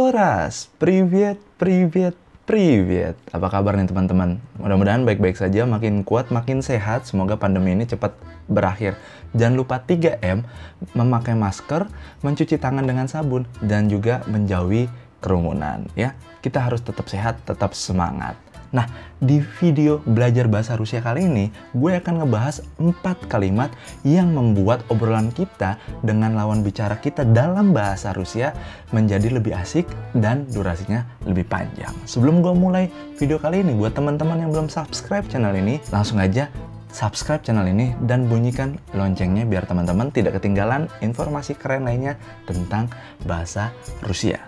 Ras, privyet, privyet, privyet. Apa kabar nih teman-teman? Mudah-mudahan baik-baik saja, makin kuat, makin sehat. Semoga pandemi ini cepat berakhir. Jangan lupa 3M, memakai masker, mencuci tangan dengan sabun, dan juga menjauhi kerumunan. Ya, kita harus tetap sehat, tetap semangat. Nah, di video belajar bahasa Rusia kali ini, gue akan ngebahas 4 kalimat yang membuat obrolan kita dengan lawan bicara kita dalam bahasa Rusia menjadi lebih asik dan durasinya lebih panjang. Sebelum gue mulai video kali ini, buat teman-teman yang belum subscribe channel ini, langsung aja subscribe channel ini dan bunyikan loncengnya biar teman-teman tidak ketinggalan informasi keren lainnya tentang bahasa Rusia.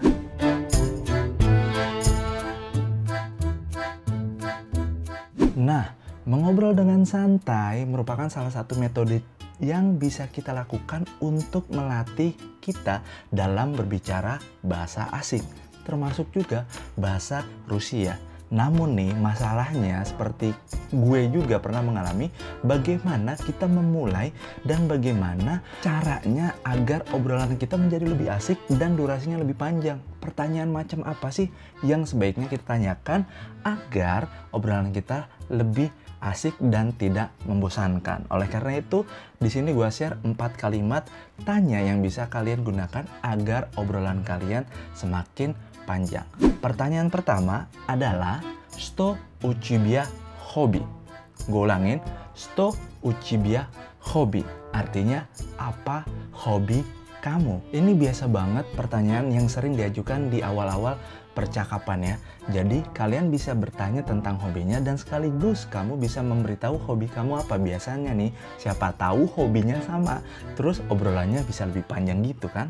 Nah, mengobrol dengan santai merupakan salah satu metode yang bisa kita lakukan untuk melatih kita dalam berbicara bahasa asing, termasuk juga bahasa Rusia. Namun nih, masalahnya seperti gue juga pernah mengalami, bagaimana kita memulai dan bagaimana caranya agar obrolan kita menjadi lebih asik dan durasinya lebih panjang. Pertanyaan macam apa sih yang sebaiknya kita tanyakan agar obrolan kita lebih asik dan tidak membosankan. Oleh karena itu, di sini gue share 4 kalimat tanya yang bisa kalian gunakan agar obrolan kalian semakin panjang. Pertanyaan pertama adalah "Что у тебя hobby?" Gue ulangin, "Что у тебя hobby?" Artinya, apa hobi kamu? Ini biasa banget pertanyaan yang sering diajukan di awal-awal percakapan ya. Jadi kalian bisa bertanya tentang hobinya dan sekaligus kamu bisa memberitahu hobi kamu apa. Biasanya nih, siapa tahu hobinya sama. Terus obrolannya bisa lebih panjang gitu kan.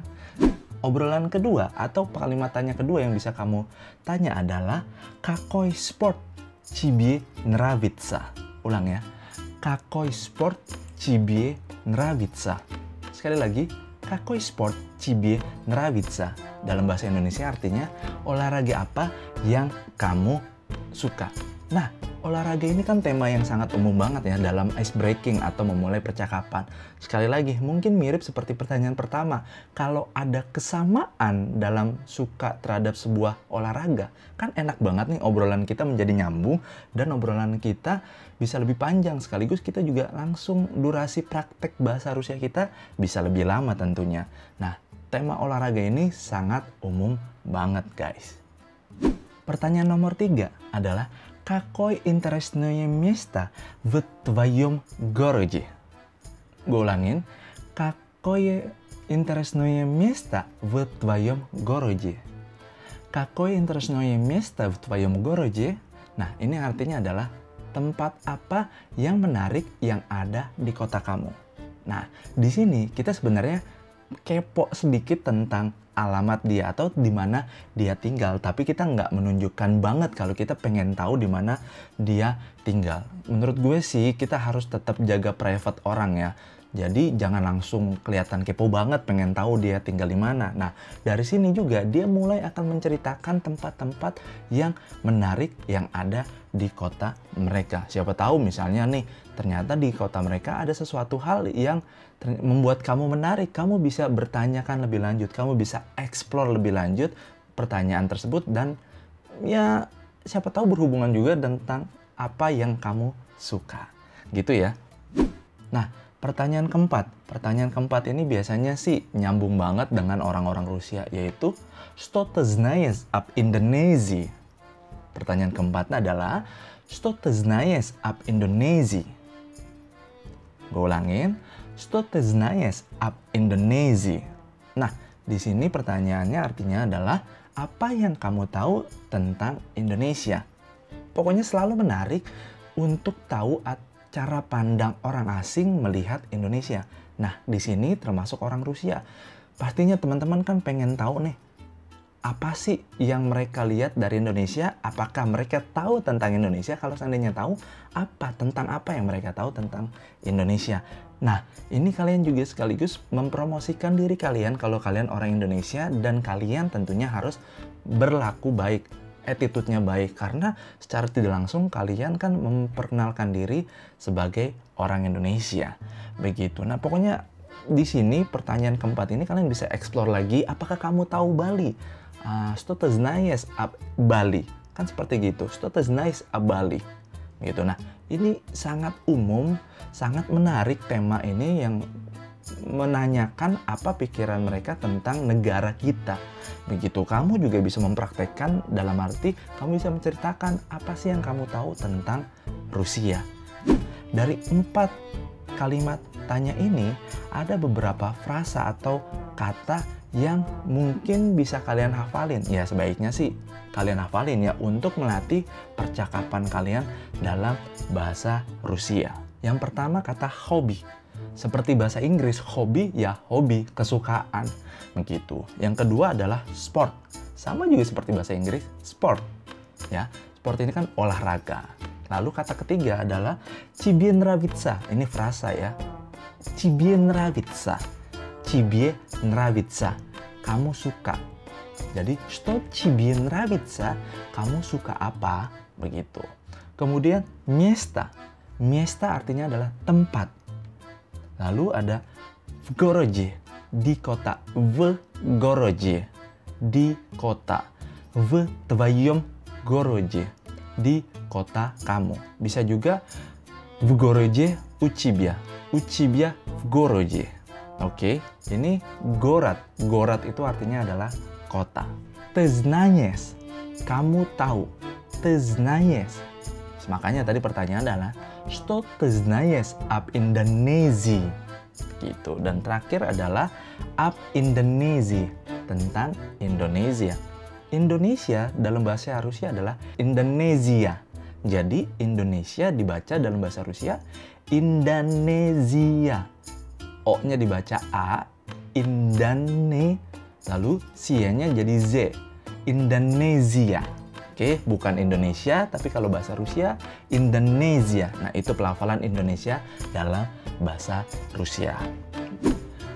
Obrolan kedua atau kalimat tanya kedua yang bisa kamu tanya adalah "Какой спорт тебе нравится?" Ulang ya. "Какой спорт тебе нравится?" Sekali lagi, "Какой спорт тебе нравится?" Dalam bahasa Indonesia artinya olahraga apa yang kamu suka. Nah, olahraga ini kan tema yang sangat umum banget ya dalam ice breaking atau memulai percakapan. Sekali lagi, mungkin mirip seperti pertanyaan pertama. Kalau ada kesamaan dalam suka terhadap sebuah olahraga, kan enak banget nih obrolan kita menjadi nyambung dan obrolan kita bisa lebih panjang. Sekaligus kita juga langsung durasi praktek bahasa Rusia kita bisa lebih lama tentunya. Nah, tema olahraga ini sangat umum banget guys. Pertanyaan nomor 3 adalah "Какое интересное место в твоем городе?" Gue ulangin, "Какое интересное место в твоем городе?" "Какое интересное место в твоем городе?" Nah, ini artinya adalah tempat apa yang menarik yang ada di kota kamu. Nah, di sini kita sebenarnya kepo sedikit tentang alamat dia atau di mana dia tinggal, tapi kita nggak menunjukkan banget kalau kita pengen tahu di mana dia tinggal. Menurut gue sih kita harus tetap jaga private orang ya. Jadi jangan langsung kelihatan kepo banget pengen tahu dia tinggal di mana. Nah, dari sini juga dia mulai akan menceritakan tempat-tempat yang menarik yang ada di kota mereka. Siapa tahu misalnya nih, ternyata di kota mereka ada sesuatu hal yang membuat kamu menarik. Kamu bisa bertanyakan lebih lanjut, kamu bisa explore lebih lanjut pertanyaan tersebut dan ya siapa tahu berhubungan juga tentang apa yang kamu suka. Gitu ya. Nah, pertanyaan keempat ini biasanya sih nyambung banget dengan orang-orang Rusia, yaitu "Что ты знаешь об Индонезии?" Pertanyaan keempatnya adalah "Что ты знаешь об Индонезии?" Gue ulangin, "Что ты знаешь об Индонезии?" Nah, di sini pertanyaannya artinya adalah apa yang kamu tahu tentang Indonesia? Pokoknya selalu menarik untuk tahu cara pandang orang asing melihat Indonesia. Nah, di sini termasuk orang Rusia. Pastinya teman-teman kan pengen tahu nih, apa sih yang mereka lihat dari Indonesia? Apakah mereka tahu tentang Indonesia? Kalau seandainya tahu, tentang apa yang mereka tahu tentang Indonesia? Nah, ini kalian juga sekaligus mempromosikan diri kalian kalau kalian orang Indonesia dan kalian tentunya harus berlaku baik. Attitude-nya baik karena secara tidak langsung kalian kan memperkenalkan diri sebagai orang Indonesia. Begitu. Nah, pokoknya di sini pertanyaan keempat ini kalian bisa explore lagi, apakah kamu tahu Bali? Что ты знаешь об Bali? Kan seperti gitu. Что ты знаешь об Bali? Gitu. Nah, ini sangat umum, sangat menarik tema ini yang menanyakan apa pikiran mereka tentang negara kita. Begitu, kamu juga bisa mempraktekkan dalam arti kamu bisa menceritakan apa sih yang kamu tahu tentang Rusia. Dari 4 kalimat tanya ini, ada beberapa frasa atau kata yang mungkin bisa kalian hafalin. Ya, sebaiknya sih kalian hafalin ya untuk melatih percakapan kalian dalam bahasa Rusia. Yang pertama kata hobi. Seperti bahasa Inggris, hobi ya hobi, kesukaan. Begitu. Yang kedua adalah sport. Sama juga seperti bahasa Inggris, sport. Ya, sport ini kan olahraga. Lalu kata ketiga adalah Тебе нравится. Ini frasa ya. Тебе нравится. Тебе нравится. Kamu suka. Jadi, что тебе нравится? Kamu suka apa? Begitu. Kemudian, место. Место artinya adalah tempat. Lalu ada в городе, di kota, в городе, di kota, в твоем городе, di kota kamu. Bisa juga в городе у тебя в городе. Oke, ini город. Город itu artinya adalah kota. Ты знаешь, kamu tahu. Ты знаешь. Makanya tadi pertanyaan adalah Что ты знаешь об Индонезии? Gitu. Dan terakhir adalah об Индонезии, tentang Indonesia. Indonesia dalam bahasa Rusia adalah Indonesia. Jadi Indonesia dibaca dalam bahasa Rusia Indonesia. O-nya dibaca A, Indane, lalu C-nya jadi Z, Indonesia. Oke, bukan Indonesia, tapi kalau bahasa Rusia, Indonesia. Nah, itu pelafalan Indonesia dalam bahasa Rusia.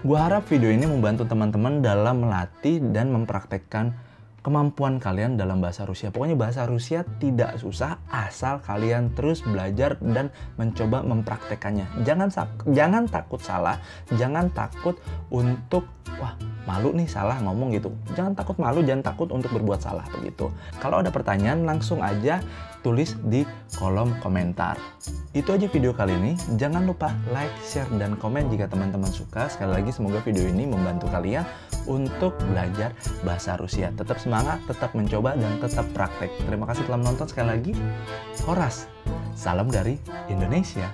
Gua harap video ini membantu teman-teman dalam melatih dan mempraktekkan kemampuan kalian dalam bahasa Rusia. Pokoknya bahasa Rusia tidak susah, asal kalian terus belajar dan mencoba mempraktekannya. Jangan takut salah, jangan takut untuk, wah, malu nih salah ngomong gitu. Jangan takut malu, jangan takut untuk berbuat salah begitu. Kalau ada pertanyaan langsung aja tulis di kolom komentar. Itu aja video kali ini. Jangan lupa like, share, dan komen jika teman-teman suka. Sekali lagi semoga video ini membantu kalian untuk belajar bahasa Rusia. Tetap semangat, tetap mencoba, dan tetap praktek. Terima kasih telah menonton sekali lagi. Horas, salam dari Indonesia.